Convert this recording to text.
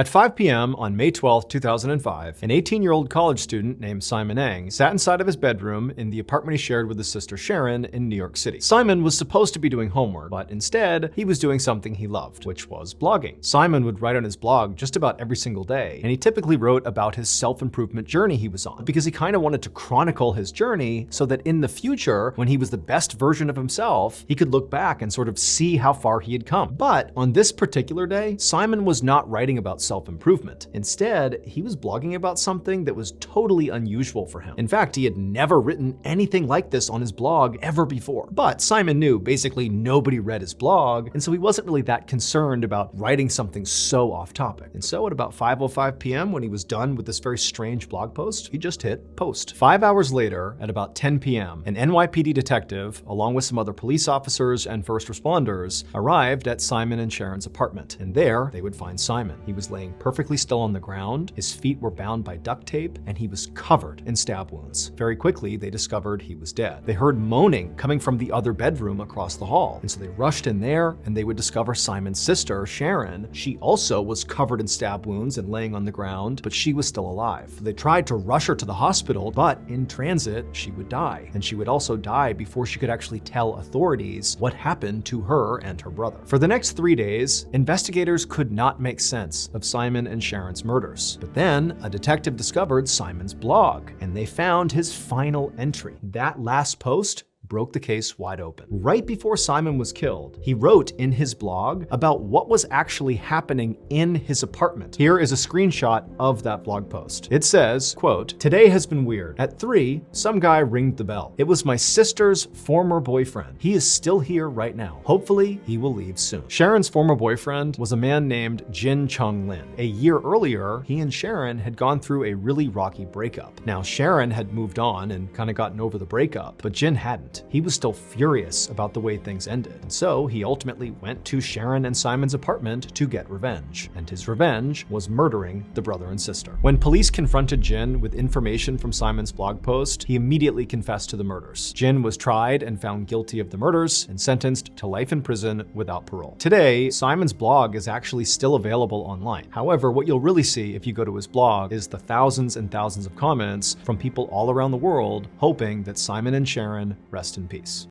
At 5 p.m. on May 12, 2005, an 18-year-old college student named Simon Ang sat inside of his bedroom in the apartment he shared with his sister Sharon in New York City. Simon was supposed to be doing homework, but instead, he was doing something he loved, which was blogging. Simon would write on his blog just about every single day, and he typically wrote about his self-improvement journey he was on, because he kind of wanted to chronicle his journey so that in the future, when he was the best version of himself, he could look back and sort of see how far he had come. But on this particular day, Simon was not writing about self-improvement. Instead, he was blogging about something that was totally unusual for him. In fact, he had never written anything like this on his blog ever before. But Simon knew basically nobody read his blog, and so he wasn't really that concerned about writing something so off-topic. And so at about 5:05 p.m., when he was done with this very strange blog post, he just hit post. 5 hours later, at about 10 p.m., an NYPD detective, along with some other police officers and first responders, arrived at Simon and Sharon's apartment. And there, they would find Simon. He was laying perfectly still on the ground, his feet were bound by duct tape, and he was covered in stab wounds. Very quickly, they discovered he was dead. They heard moaning coming from the other bedroom across the hall, and so they rushed in there, and they would discover Simon's sister, Sharon. She also was covered in stab wounds and laying on the ground, but she was still alive. They tried to rush her to the hospital, but in transit, she would die. And she would also die before she could actually tell authorities what happened to her and her brother. For the next 3 days, investigators could not make sense of Simon and Sharon's murders. But then, a detective discovered Simon's blog, and they found his final entry. That last post broke the case wide open. Right before Simon was killed, he wrote in his blog about what was actually happening in his apartment. Here is a screenshot of that blog post. It says, quote, "Today has been weird. At 3, some guy ringed the bell. It was my sister's former boyfriend. He is still here right now. Hopefully, he will leave soon." Sharon's former boyfriend was a man named Jin Chung Lin. A year earlier, he and Sharon had gone through a really rocky breakup. Now, Sharon had moved on and kind of gotten over the breakup, but Jin hadn't. He was still furious about the way things ended, and so he ultimately went to Sharon and Simon's apartment to get revenge. And his revenge was murdering the brother and sister. When police confronted Jin with information from Simon's blog post, he immediately confessed to the murders. Jin was tried and found guilty of the murders and sentenced to life in prison without parole. Today, Simon's blog is actually still available online. However, what you'll really see if you go to his blog is the thousands and thousands of comments from people all around the world hoping that Simon and Sharon rest in peace.